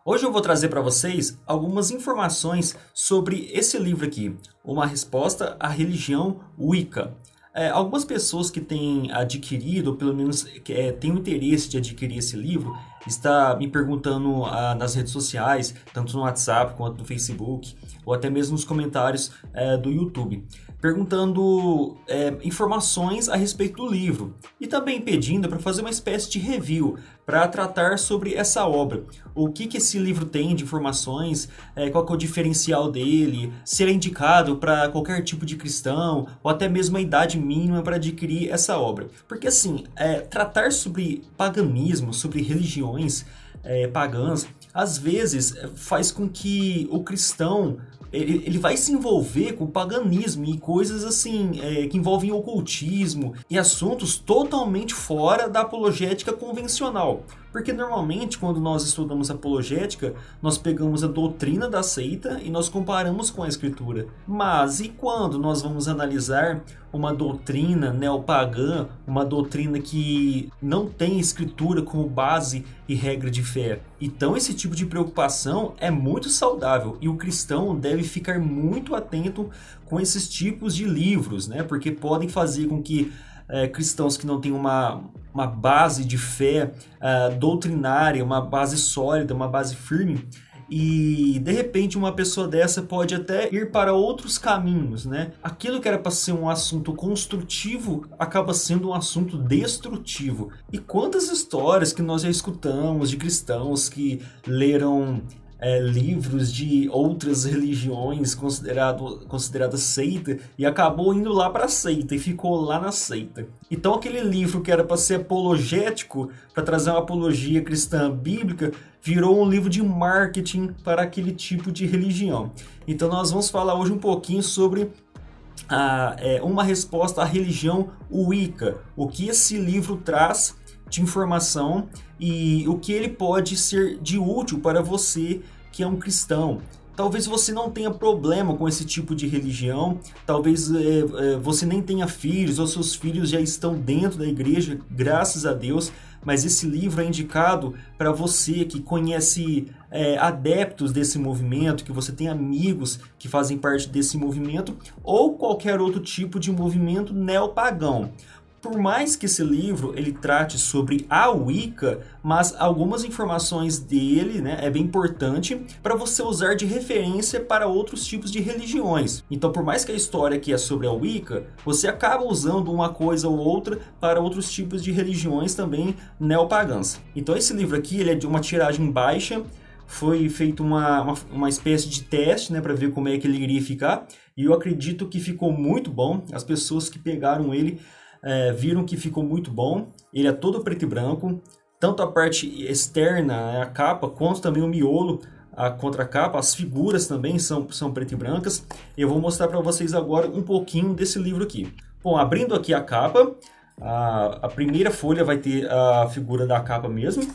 Hoje eu vou trazer para vocês algumas informações sobre esse livro aqui, Uma Resposta à Religião Wicca. Algumas pessoas que têm adquirido, ou pelo menos têm o interesse de adquirir esse livro, está me perguntando nas redes sociais, tanto no WhatsApp quanto no Facebook, ou até mesmo nos comentários do YouTube, perguntando informações a respeito do livro e também pedindo para fazer uma espécie de review para tratar sobre essa obra. O que esse livro tem de informações, qual que é o diferencial dele, se ele é indicado para qualquer tipo de cristão ou até mesmo a idade mínima para adquirir essa obra. Porque assim, tratar sobre paganismo, sobre religiões pagãs, às vezes faz com que o cristão ele vai se envolver com o paganismo e coisas assim que envolvem ocultismo e assuntos totalmente fora da apologética convencional. Porque normalmente quando nós estudamos apologética, nós pegamos a doutrina da seita e nós comparamos com a escritura. Mas e quando nós vamos analisar uma doutrina neopagã, uma doutrina que não tem escritura como base e regra de fé? Então esse tipo de preocupação é muito saudável e o cristão deve ficar muito atento com esses tipos de livros, né? Porque podem fazer com que cristãos que não têm uma base de fé doutrinária, uma base sólida, uma base firme, e de repente uma pessoa dessa pode até ir para outros caminhos, né? Aquilo que era para ser um assunto construtivo acaba sendo um assunto destrutivo. E quantas histórias que nós já escutamos de cristãos que leram livros de outras religiões consideradas seita e acabou indo lá para a seita e ficou lá na seita. Então aquele livro que era para ser apologético, para trazer uma apologia cristã bíblica, virou um livro de marketing para aquele tipo de religião. Então nós vamos falar hoje um pouquinho sobre uma resposta à religião Wicca, o que esse livro traz de informação e o que ele pode ser de útil para você que é um cristão. Talvez você não tenha problema com esse tipo de religião, talvez você nem tenha filhos ou seus filhos já estão dentro da igreja, graças a Deus, mas esse livro é indicado para você que conhece adeptos desse movimento, que você tem amigos que fazem parte desse movimento ou qualquer outro tipo de movimento neopagão. Por mais que esse livro ele trate sobre a Wicca, mas algumas informações dele, né, é bem importante para você usar de referência para outros tipos de religiões. Então, por mais que a história aqui é sobre a Wicca, você acaba usando uma coisa ou outra para outros tipos de religiões também neopagãs. Então, esse livro aqui ele é de uma tiragem baixa. Foi feito uma espécie de teste, né, para ver como é que ele iria ficar. E eu acredito que ficou muito bom. As pessoas que pegaram ele viram que ficou muito bom. Ele é todo preto e branco, tanto a parte externa, a capa, quanto também o miolo, a contracapa, as figuras também são preto e brancas. Eu vou mostrar para vocês agora um pouquinho desse livro aqui. Bom, abrindo aqui a capa, a primeira folha vai ter a figura da capa mesmo.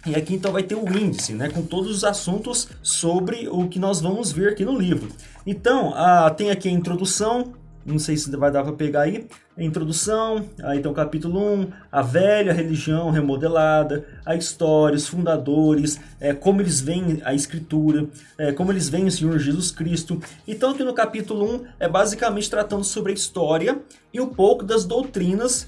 E aqui então vai ter o índice, né, com todos os assuntos sobre o que nós vamos ver aqui no livro. Então, tem aqui a introdução. Não sei se vai dar para pegar aí. A introdução, aí então capítulo 1, a velha religião remodelada, a história, os fundadores, como eles veem a escritura, como eles veem o Senhor Jesus Cristo. Então aqui no capítulo 1 é basicamente tratando sobre a história e um pouco das doutrinas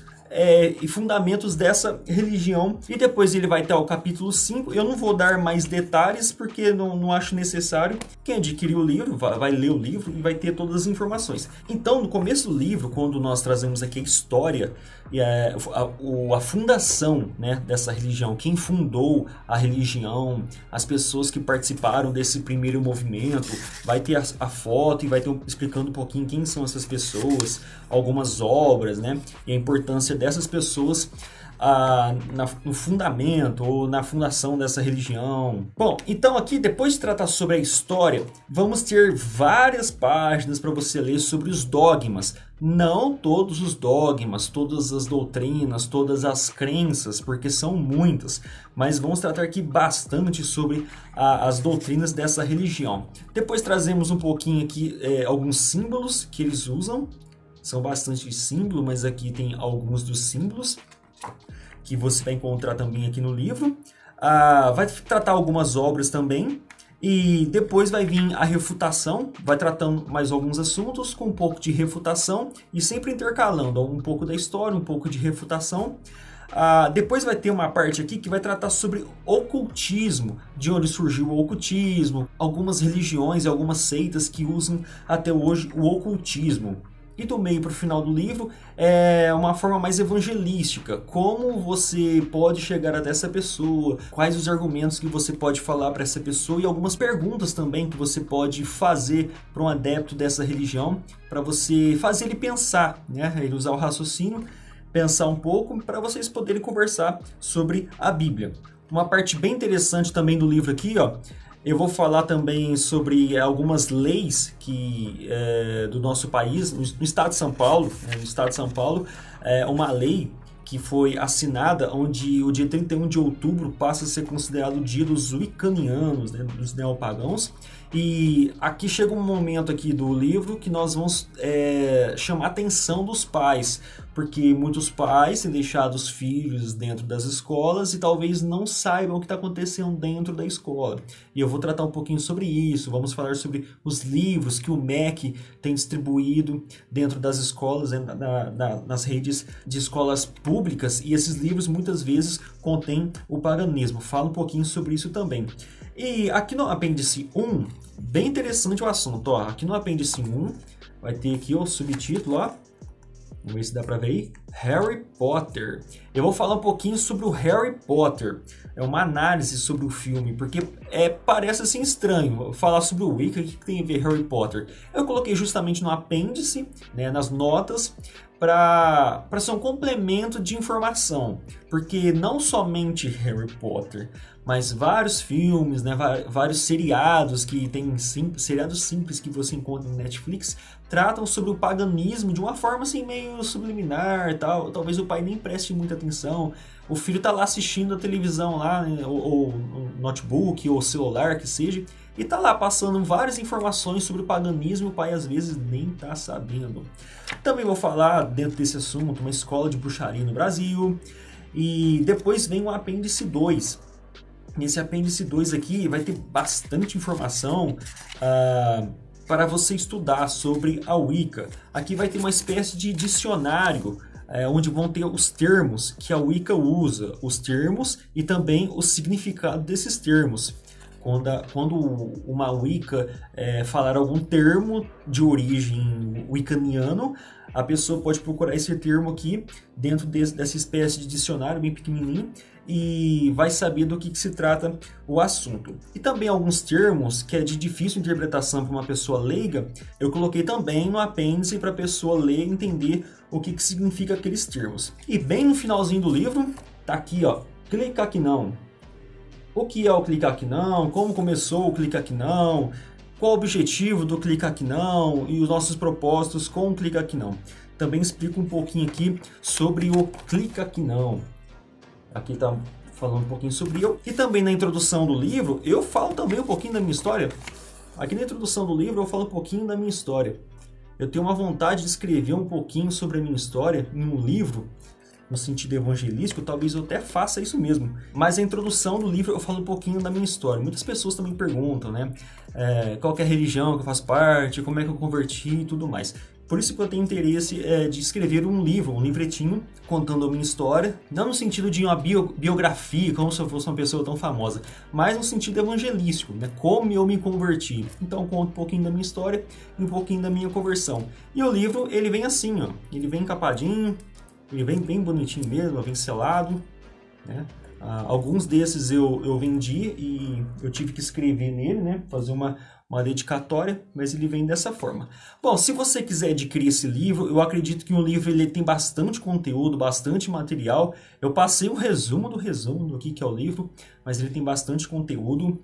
e fundamentos dessa religião. E depois ele vai ter o capítulo 5. Eu não vou dar mais detalhes porque não acho necessário. Quem adquirir o livro vai ler o livro e vai ter todas as informações. Então, no começo do livro, quando nós trazemos aqui a história e a fundação, né, dessa religião, quem fundou a religião, as pessoas que participaram desse primeiro movimento, vai ter a foto e vai ter explicando um pouquinho quem são essas pessoas, algumas obras, né, e a importância dessas pessoas no fundamento ou na fundação dessa religião. Bom, então aqui depois de tratar sobre a história, vamos ter várias páginas para você ler sobre os dogmas. Não todos os dogmas, todas as doutrinas, todas as crenças, porque são muitas, mas vamos tratar aqui bastante sobre as doutrinas dessa religião. Depois trazemos um pouquinho aqui alguns símbolos que eles usam. São bastante símbolos, mas aqui tem alguns dos símbolos que você vai encontrar também aqui no livro. Vai tratar algumas obras também. E depois vai vir a refutação, vai tratando mais alguns assuntos com um pouco de refutação e sempre intercalando um pouco da história, um pouco de refutação. Depois vai ter uma parte aqui que vai tratar sobre ocultismo, de onde surgiu o ocultismo, algumas religiões e algumas seitas que usam até hoje o ocultismo. E do meio para o final do livro é uma forma mais evangelística. Como você pode chegar até essa pessoa, quais os argumentos que você pode falar para essa pessoa e algumas perguntas também que você pode fazer para um adepto dessa religião, para você fazer ele pensar, né? Ele usar o raciocínio, pensar um pouco para vocês poderem conversar sobre a Bíblia. Uma parte bem interessante também do livro aqui, ó. Eu vou falar também sobre algumas leis do nosso país, no estado de São Paulo. No estado de São Paulo, uma lei que foi assinada, onde o dia 31 de outubro passa a ser considerado o dia dos wiccanianos, né, dos neopagãos. E aqui chega um momento aqui do livro que nós vamos chamar a atenção dos pais, porque muitos pais têm deixado os filhos dentro das escolas e talvez não saibam o que está acontecendo dentro da escola. E eu vou tratar um pouquinho sobre isso, vamos falar sobre os livros que o MEC tem distribuído dentro das escolas, nas redes de escolas públicas, e esses livros muitas vezes contêm o paganismo. Falo um pouquinho sobre isso também. E aqui no apêndice 1, bem interessante o assunto, ó. Aqui no apêndice 1 vai ter aqui o subtítulo, ó. Vamos ver se dá pra ver aí. Harry Potter. Eu vou falar um pouquinho sobre o Harry Potter. É uma análise sobre o filme, porque parece assim estranho falar sobre o Wicca, o que tem a ver Harry Potter. Eu coloquei justamente no apêndice, né, nas notas, para ser um complemento de informação, porque não somente Harry Potter, mas vários filmes, né, vários seriados que tem seriados simples que você encontra no Netflix tratam sobre o paganismo de uma forma assim meio subliminar, tal. Talvez o pai nem preste muita atenção. O filho tá lá assistindo a televisão lá, né, ou notebook ou celular que seja, e tá lá passando várias informações sobre o paganismo, o pai às vezes nem tá sabendo. Também vou falar dentro desse assunto uma escola de bruxaria no Brasil, e depois vem o apêndice 2. Nesse apêndice 2 aqui vai ter bastante informação para você estudar sobre a Wicca. Aqui vai ter uma espécie de dicionário onde vão ter os termos que a Wicca usa, os termos e também o significado desses termos. Quando uma Wicca falar algum termo de origem wiccaniano, a pessoa pode procurar esse termo aqui dentro dessa espécie de dicionário bem pequenininho e vai saber do que se trata o assunto. E também alguns termos que é de difícil interpretação para uma pessoa leiga, eu coloquei também no apêndice para a pessoa ler e entender o que significa aqueles termos. E bem no finalzinho do livro, tá aqui, ó, clica aqui não. O que é o Clica Aqui Não? Como começou o Clica Aqui Não? Qual o objetivo do Clica Aqui Não? E os nossos propósitos com o Clica Aqui Não. Também explico um pouquinho aqui sobre o Clica Aqui Não. Aqui está falando um pouquinho sobre eu. E também na introdução do livro, eu falo também um pouquinho da minha história. Aqui na introdução do livro eu falo um pouquinho da minha história. Eu tenho uma vontade de escrever um pouquinho sobre a minha história em um livro, no sentido evangelístico, talvez eu até faça isso mesmo. Mas a introdução do livro eu falo um pouquinho da minha história. Muitas pessoas também perguntam, né? Qual que é a religião que eu faço parte, como é que eu converti e tudo mais. Por isso que eu tenho interesse de escrever um livro, um livretinho, contando a minha história, não no sentido de uma biografia, como se eu fosse uma pessoa tão famosa, mas no sentido evangelístico, né? Como eu me converti. Então eu conto um pouquinho da minha história e um pouquinho da minha conversão. E o livro, ele vem assim, ó, ele vem encapadinho, ele vem bem bonitinho mesmo, vem selado, né? Alguns desses eu vendi e eu tive que escrever nele, né? Fazer uma dedicatória, mas ele vem dessa forma. Bom, se você quiser adquirir esse livro, eu acredito que o livro ele tem bastante conteúdo, bastante material. Eu passei um resumo do que é o livro, mas ele tem bastante conteúdo.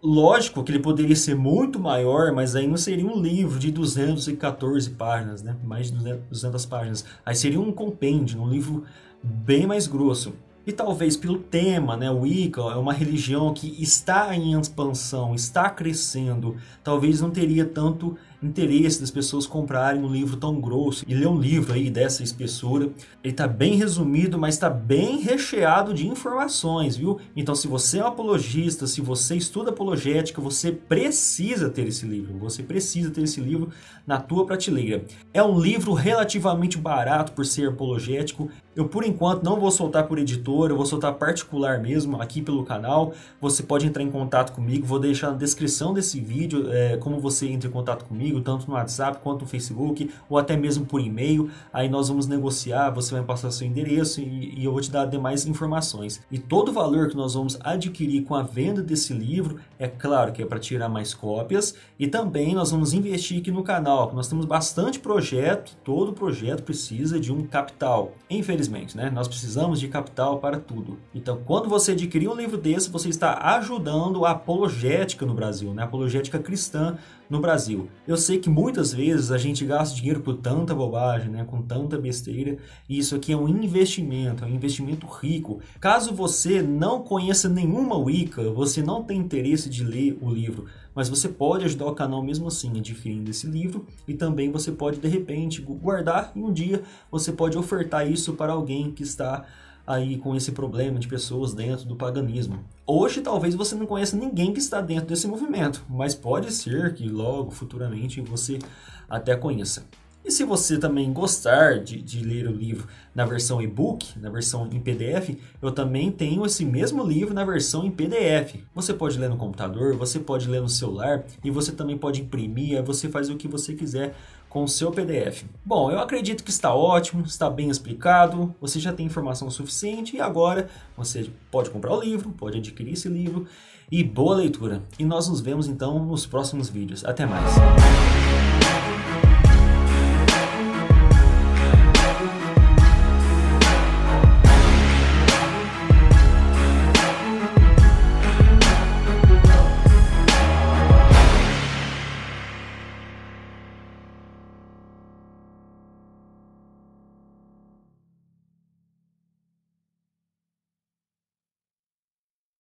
Lógico que ele poderia ser muito maior, mas aí não seria um livro de 214 páginas, né? Mais de 200 páginas. Aí seria um compêndio, um livro bem mais grosso. E talvez pelo tema, né? O Wicca é uma religião que está em expansão, está crescendo. Talvez não teria tanto interesse das pessoas comprarem um livro tão grosso e ler um livro aí dessa espessura. Ele está bem resumido, mas está bem recheado de informações, viu? Então, se você é um apologista, se você estuda apologética, você precisa ter esse livro. Você precisa ter esse livro na tua prateleira. É um livro relativamente barato por ser apologético. Eu, por enquanto, não vou soltar por editora, eu vou soltar particular mesmo aqui pelo canal. Você pode entrar em contato comigo, vou deixar na descrição desse vídeo como você entra em contato comigo, tanto no WhatsApp quanto no Facebook, ou até mesmo por e-mail. Aí nós vamos negociar, você vai passar seu endereço e eu vou te dar demais informações. E todo o valor que nós vamos adquirir com a venda desse livro, é claro que é para tirar mais cópias, e também nós vamos investir aqui no canal. Nós temos bastante projeto, todo projeto precisa de um capital. Infelizmente, né? Nós precisamos de capital para tudo. Então, quando você adquirir um livro desse, você está ajudando a apologética no Brasil, né? A apologética cristã no Brasil. Eu sei que muitas vezes a gente gasta dinheiro por tanta bobagem, né? Com tanta besteira, e isso aqui é um investimento rico. Caso você não conheça nenhuma Wicca, você não tem interesse de ler o livro, mas você pode ajudar o canal mesmo assim, adquirindo esse livro, e também você pode de repente guardar e um dia você pode ofertar isso para alguém que está aí com esse problema de pessoas dentro do paganismo. Hoje talvez você não conheça ninguém que está dentro desse movimento, mas pode ser que logo, futuramente, você até conheça. E se você também gostar de ler o livro na versão e-book, na versão em PDF, eu também tenho esse mesmo livro na versão em PDF. Você pode ler no computador, você pode ler no celular e você também pode imprimir, aí você faz o que você quiser com o seu PDF. Bom, eu acredito que está ótimo, está bem explicado, você já tem informação suficiente e agora você pode comprar o livro, pode adquirir esse livro e boa leitura. E nós nos vemos então nos próximos vídeos. Até mais!